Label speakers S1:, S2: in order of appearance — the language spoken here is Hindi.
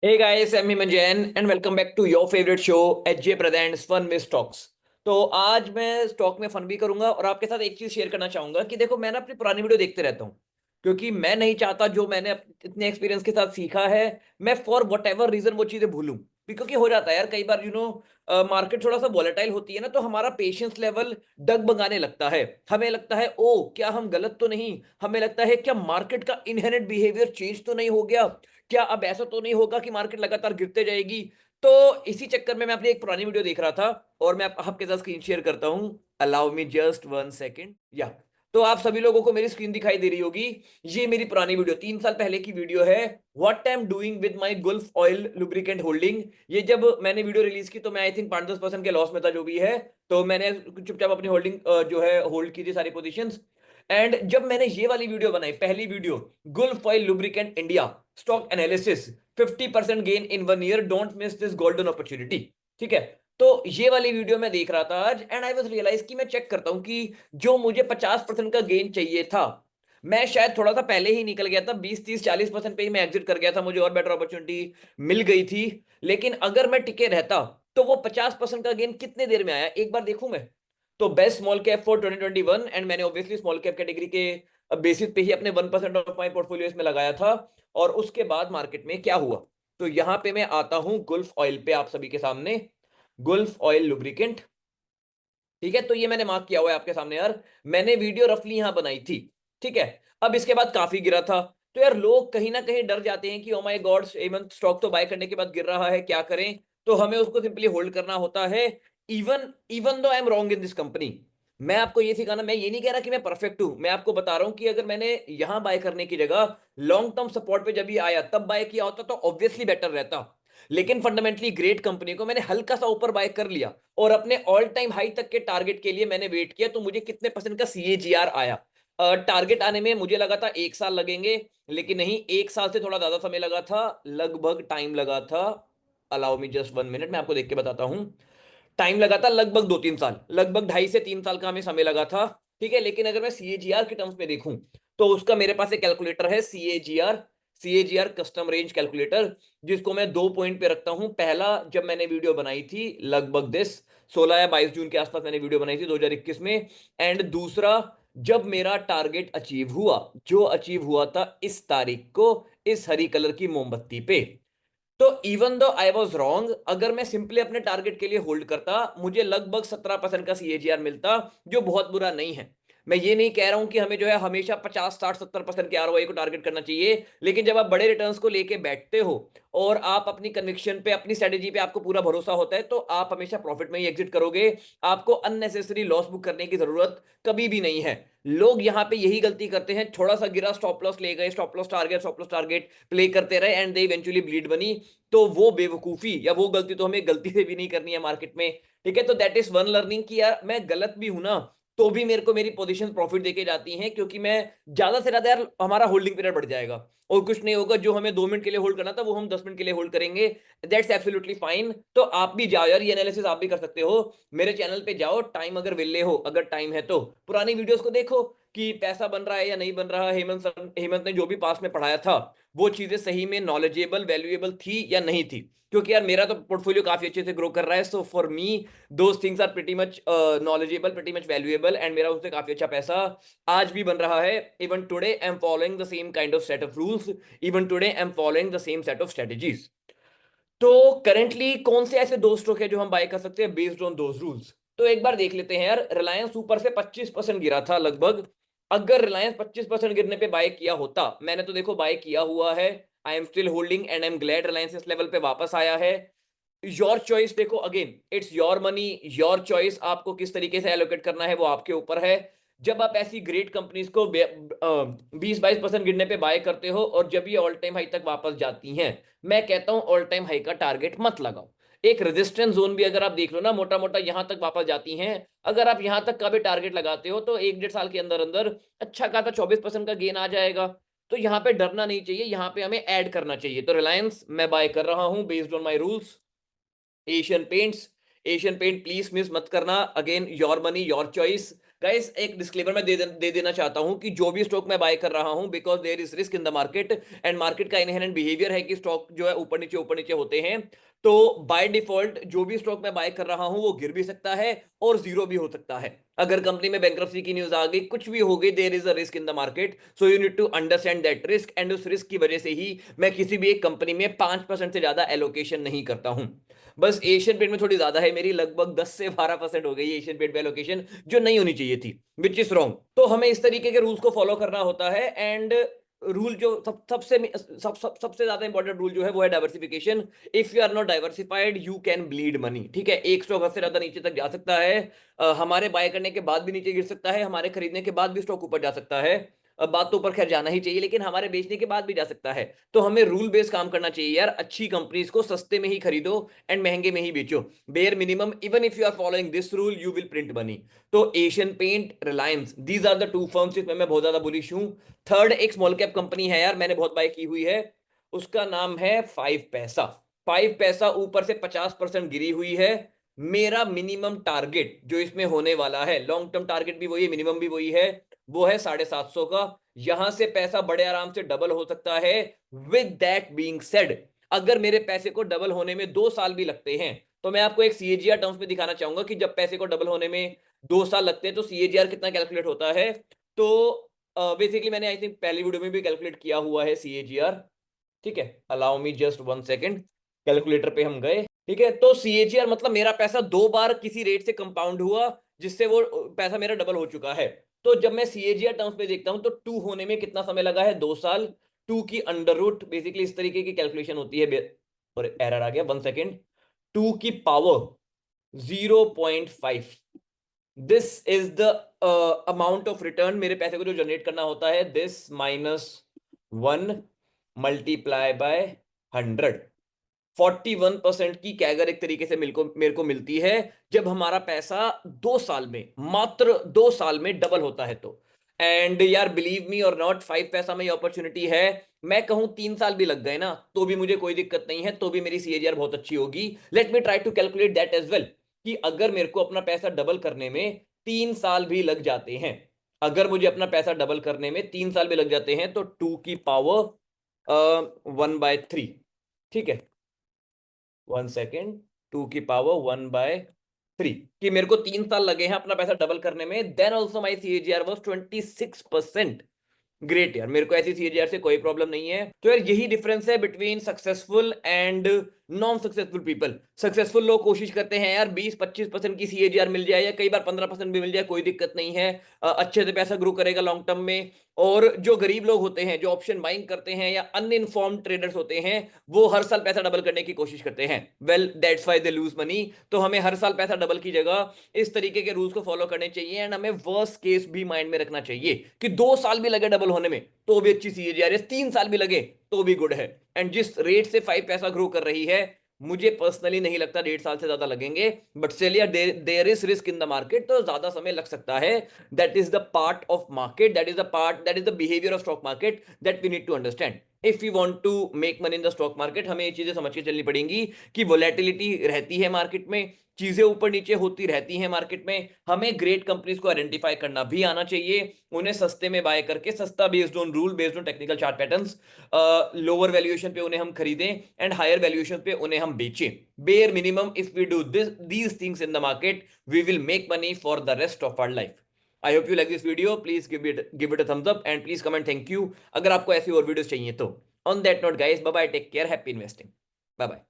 S1: Hey guys, I'm Himan Jain and welcome back to your favorite show HJ Presents Fun with Stocks। तो आज मैं स्टॉक में फन भी करूंगा और आपके साथ एक चीज शेयर करना चाहूंगा कि देखो मैं ना अपनी पुरानी वीडियो देखते रहता हूँ क्योंकि मैं नहीं चाहता जो मैंने इतने एक्सपीरियंस के साथ सीखा है मैं फॉर वट एवर रीजन वो चीजें भूलूं। क्योंकि हो जाता है यार कई बार मार्केट थोड़ा सा वॉलेटाइल होती है ना, तो हमारा पेशेंस लेवल डगमगाने लगता है। हमें लगता है ओ क्या हम गलत तो नहीं, हमें लगता है क्या मार्केट का इनहेरेंट बिहेवियर चेंज तो नहीं हो गया, क्या अब ऐसा तो नहीं होगा कि मार्केट लगातार गिरते जाएगी। तो इसी चक्कर में मैं अपनी एक पुरानी वीडियो देख रहा था और मैं आपके साथ स्क्रीन शेयर करता हूं। Allow me just 1 second. या तो आप सभी लोगों को मेरी स्क्रीन दिखाई दे रही होगी। ये मेरी पुरानी वीडियो 3 साल पहले की वीडियो है। What I am doing with my Gulf oil lubricant holding. ये जब मैंने वीडियो रिलीज की तो मैं आई थिंक 5-10% के लॉस में था जो भी है। तो मैंने चुपचाप अपनी होल्डिंग जो है होल्ड की थी सारी पोजीशंस। एंड जब मैंने ये वाली वीडियो बनाई, पहली video, Gulf oil lubricant India stock analysis, 50% gain in 1 year, don't miss this golden opportunity. ठीक है। तो ये वाली वीडियो मैं देख रहा था आज एंड आई वाज रियलाइज कि मैं चेक करता हूं कि जो मुझे 50% का गेन चाहिए था, मैं शायद थोड़ा सा पहले ही निकल गया था। 20-30-40% पे ही मैं एग्जिट कर गया था, मुझे और बेटर अपॉर्चुनिटी मिल गई थी। लेकिन अगर मैं टिके रहता तो वो 50% का गेन कितने देर में आया एक बार देखूं मैं। तो best small cap for 2021 and मैंने ऑब्वियसली स्मॉल कैप कैटेगरी के बेसिस पे ही अपने 1% ऑफ माई पोर्टफोलियो इसमें लगाया था। और उसके बाद मार्केट में क्या हुआ, तो यहां पे मैं आता हूं गुल्फ ऑयल पे आप सभी के सामने। गुल्फ ऑयल लुब्रिकेंट, ठीक है। तो ये मैंने मार्क किया हुआ है आपके सामने यार। मैंने वीडियो रफली यहां बनाई थी। ठीक है। अब इसके बाद काफी गिरा था। तो यार लोग कहीं ना कहीं डर जाते हैं कि ओ माय गॉड स्टॉक तो बाय करने के बाद गिर रहा है, क्या करें। तो हमें उसको सिंपली होल्ड करना होता है। Even even though I am wrong in this company. मैं आपको ये सिखाना, मैं ये नहीं कह रहा कि मैं परफेक्ट हूं, मैं आपको बता रहा हूं कि अगर मैंने यहां बाय करने की जगह लॉन्ग टर्म सपोर्ट पे जब ये आया तब बाय किया होता तो ऑब्वियसली बेटर रहता। लेकिन फंडामेंटली ग्रेट कंपनी को मैंने हल्का सा ऊपर बाय कर लिया और अपने ऑल टाइम हाई तक के टारगेट के लिए मैंने वेट किया। तो मुझे कितने परसेंट का सीएजीआर आया। टारगेट आने में मुझे लगा था 1 साल लगेंगे, लेकिन नहीं, 1 साल से थोड़ा ज्यादा समय लगा था। लगभग टाइम लगा था, अलाउ मी जस्ट 1 मिनट, मैं आपको देख के बताता हूं। टाइम लगा था लगभग 2-3 साल, लगभग 2.5 से 3 साल का हमें समय लगा था। ठीक है। लेकिन अगर मैं सीएजीआर के टर्म्स में देखूं तो उसका मेरे पास एक कैलकुलेटर है, CAGR, CAGR custom range calculator, जिसको मैं 2 पॉइंट पे रखता हूं। पहला, जब मैंने वीडियो बनाई थी लगभग दिस 16 या 22 जून के आसपास मैंने वीडियो बनाई थी 2021 में। एंड दूसरा, जब मेरा टारगेट अचीव हुआ, जो अचीव हुआ था इस तारीख को, इस हरी कलर की मोमबत्ती पे। तो even though I was wrong, अगर मैं सिंपली अपने टारगेट के लिए होल्ड करता मुझे लगभग 17% का सीएजीआर मिलता, जो बहुत बुरा नहीं है। मैं ये नहीं कह रहा हूं कि हमें जो है हमेशा 50-60-70% के आरओआई को टारगेट करना चाहिए, लेकिन जब आप बड़े रिटर्न्स को लेके बैठते हो और आप अपनी कन्विक्शन पे, अपनी स्ट्रेटेजी पे आपको पूरा भरोसा होता है, तो आप हमेशा प्रॉफिट में ही एग्जिट करोगे। आपको अननेसेसरी लॉस बुक करने की जरूरत कभी भी नहीं है। लोग यहाँ पे यही गलती करते हैं, थोड़ा सा गिरा स्टॉप लॉस ले गए, स्टॉप लॉस टारगेट प्ले करते रहे एंड दे इवेंचुअली ब्लीड बनी। तो वो बेवकूफी या वो गलती तो हमें गलती से भी नहीं करनी है मार्केट में। ठीक है। तो दैट इज वन लर्निंग कि यार मैं गलत भी हूं ना, तो भी मेरे को मेरी पोजीशन प्रॉफिट देके जाती हैं, क्योंकि मैं ज्यादा से ज्यादा यार हमारा होल्डिंग पीरियड बढ़ जाएगा और कुछ नहीं होगा। जो हमें 2 मिनट के लिए होल्ड करना था वो हम 10 मिनट के लिए होल्ड करेंगे। That's absolutely fine. तो आप भी जाओ यार, ये एनालिसिस आप भी कर सकते हो। मेरे चैनल पे जाओ, टाइम अगर विले हो, अगर टाइम है तो पुरानी वीडियोस को देखो कि पैसा बन रहा है या नहीं बन रहा। हेमंत ने जो भी पास में पढ़ाया था वो चीजें सही में नॉलेजेबल वैल्यूएबल थी या नहीं थी। क्योंकि यार मेरा तो पोर्टफोलियो काफी अच्छे से ग्रो कर रहा है, so for me those things are pretty much knowledgeable, pretty much valuable, and मेरा उससे काफी अच्छा पैसा आज भी बन रहा है। Even today I am following the same kind of set of rules, even today I am following the same set of strategies. तो करेंटली कौन से ऐसे दो स्टॉक है जो हम बाय कर सकते हैं बेस्ड ऑन दोज रूल्स। तो एक बार देख लेते हैं यार। रिलायंस ऊपर से 25% गिरा था लगभग। अगर रिलायंस 25% गिरने पे बाय किया होता, मैंने तो देखो बाय किया हुआ है, I am still holding and I am glad Reliance इस लेवल पे वापस आया है। योर चॉइस, देखो again it's your money, your choice, आपको किस तरीके से एलोकेट करना है वो आपके ऊपर है। जब आप ऐसी ग्रेट कंपनीज को 20-22% गिरने पे बाय करते हो और जब ये ऑल टाइम हाई तक वापस जाती हैं, मैं कहता हूं ऑल टाइम हाई का टारगेट मत लगाओ। एक रेजिस्टेंस जोन भी अगर आप देख लो ना, मोटा मोटा यहां तक वापस जाती हैं, अगर आप यहां तक का भी टारगेट लगाते हो तो 1-1.5 साल के अंदर अंदर अच्छा खासा 24% का गेन आ जाएगा। तो यहाँ पे डरना नहीं चाहिए, यहाँ पे हमें ऐड करना चाहिए। तो रिलायंस मैं बाय कर रहा हूं based on my rules. Asian Paints, Asian paint please miss मत करना, again your money your choice. Guys एक डिस्क्लेमर मैं दे देना चाहता हूं कि जो भी स्टॉक मैं बाय कर रहा हूं, because there is risk in the market, and market का इनहेरेंट बिहेवियर है कि स्टॉक जो है ऊपर नीचे होते हैं। तो बाय डिफॉल्ट जो भी स्टॉक मैं बाय कर रहा हूं वो गिर भी सकता है और जीरो भी हो सकता है। अगर कंपनी में बैंक्रप्सी की न्यूज आ गई, कुछ भी हो गई, there is a risk in the market, so you need to understand that risk, and उस रिस्क की वजह से ही मैं किसी भी एक कंपनी में 5% से ज्यादा एलोकेशन नहीं करता हूं। बस एशियन पेंट में थोड़ी ज्यादा है मेरी, लगभग 10 से 12% हो गई एशियन पेंट पे एलोकेशन, जो नहीं होनी चाहिए थी, विच इज रॉन्ग। तो हमें इस तरीके के रूल्स को फॉलो करना होता है। एंड रूल जो सबसे ज्यादा इंपॉर्टेंट रूल जो है वो है diversification. If you are not diversified you can bleed money. ठीक है, एक स्टॉक सबसे ज्यादा नीचे तक जा सकता है, हमारे बाय करने के बाद भी नीचे गिर सकता है, हमारे खरीदने के बाद भी स्टॉक ऊपर जा सकता है। बात तो ऊपर खैर जाना ही चाहिए, लेकिन हमारे बेचने के बाद भी जा सकता है। तो हमें रूल बेस्ड काम करना चाहिए यार। अच्छी कंपनीज को सस्ते में ही खरीदो एंड महंगे में ही बेचो। Bare minimum, even if you are following this rule you will print money. तो Asian paint, Reliance, these are the two firms जिसमें मैं बहुत ज्यादा बुलिश हूं। थर्ड एक स्मॉल कैप कंपनी है यार, मैंने बहुत बाय की हुई है, उसका नाम है 5 पैसा। 5 पैसा ऊपर से 50% गिरी हुई है। मेरा मिनिमम टारगेट जो इसमें होने वाला है, लॉन्ग टर्म टारगेट भी वही है, मिनिमम भी वही है, वो है 750 का। यहां से पैसा बड़े आराम से डबल हो सकता है। विद दैट बीइंग सेड, अगर मेरे पैसे को डबल होने में 2 साल भी लगते हैं, तो मैं आपको एक सीएजीआर टर्म्स में दिखाना चाहूंगा कि जब पैसे को डबल होने में 2 साल लगते हैं तो सीएजीआर कितना कैलकुलेट होता है। तो बेसिकली मैंने आई थिंक पहली वीडियो में भी कैलकुलेट किया हुआ है सीएजीआर। ठीक है, allow me just 1 second, calculator पे हम गए। ठीक है, तो सीएजीआर मतलब मेरा पैसा 2 बार किसी रेट से कंपाउंड हुआ, जिससे वो पैसा मेरा डबल हो चुका है। तो जब मैं सीएजीआर टर्म्स पे देखता हूं तो 2 होने में कितना समय लगा है, 2 साल। 2 की अंडर रूट, बेसिकली इस तरीके की कैलकुलेशन होती है, और एरर आ गया, 1 सेकेंड। 2 की power 0.5, this is the amount of return मेरे पैसे को जो जनरेट करना होता है, दिस -1 मल्टीप्लाई बाय 100। 41% की कैगर एक तरीके से मेरे को मिलती है, जब हमारा पैसा 2 साल में, मात्र 2 साल में डबल होता है तो। एंड यार बिलीव मी और नॉट, 5 पैसा में ये अपॉर्चुनिटी है। मैं कहूं 3 साल भी लग गए ना तो भी मुझे कोई दिक्कत नहीं है, तो भी मेरी सीएजीआर बहुत अच्छी होगी। Let me try to calculate that as well, कि अगर मेरे को अपना पैसा डबल करने में 3 साल भी लग जाते हैं, अगर मुझे अपना पैसा डबल करने में 3 साल भी लग जाते हैं, तो 2 की पावर 1/3। ठीक है, 1 सेकेंड, 2 की पावर 1/3, कि मेरे को 3 साल लगे हैं अपना पैसा डबल करने में। Then also my CAGR was 26%। Great यार, मेरे को ऐसी सीएजीआर से कोई प्रॉब्लम नहीं है। तो यार यही डिफरेंस है between successful and non successful people. Successful लोग कोशिश करते हैं यार 20-25% की सीएजीआर मिल जाए, या कई बार 15% भी मिल जाए, कोई दिक्कत नहीं है, अच्छे से पैसा ग्रो करेगा लॉन्ग टर्म में। और जो गरीब लोग होते हैं, जो ऑप्शन बाइंग करते हैं या अनइन्फॉर्म्ड ट्रेडर्स होते हैं, वो हर साल पैसा डबल करने की कोशिश करते हैं। Well that's why they lose money. तो हमें हर साल पैसा डबल की जगह इस तरीके के रूल्स को फॉलो करने चाहिए, एंड हमें वर्स्ट केस भी माइंड में रखना चाहिए कि 2 साल भी लगे डबल होने में तो भी अच्छी सीएजीआर है, 3 साल भी लगे तो भी गुड है। एंड जिस रेट से 5 पैसा ग्रो कर रही है, मुझे पर्सनली नहीं लगता 1.5 साल से ज्यादा लगेंगे, बट चलिए there is risk in the market, तो ज्यादा समय लग सकता है। That is the part of market, that is the behaviour of stock market that we need to understand. If you want to make money in the stock market, हमें ये चीजें समझ के चलनी पड़ेंगी कि वोलेटिलिटी रहती है मार्केट में, चीजें ऊपर नीचे होती रहती हैं मार्केट में। हमें ग्रेट कंपनीज को आइडेंटिफाई करना भी आना चाहिए, उन्हें सस्ते में बाय करके, सस्ता based on rule, based on technical chart patterns, lower valuation पे उन्हें हम खरीदें एंड हायर वैल्यूएशन पे उन्हें हम बेचें। Bare minimum, if we do these things in the market, we will make money for the rest of our life. I hope you like this video. Please give it a thumbs up and please comment thank you अगर आपको ऐसी और वीडियोस चाहिए तो। On that note guys, bye bye, take care, happy investing, bye bye.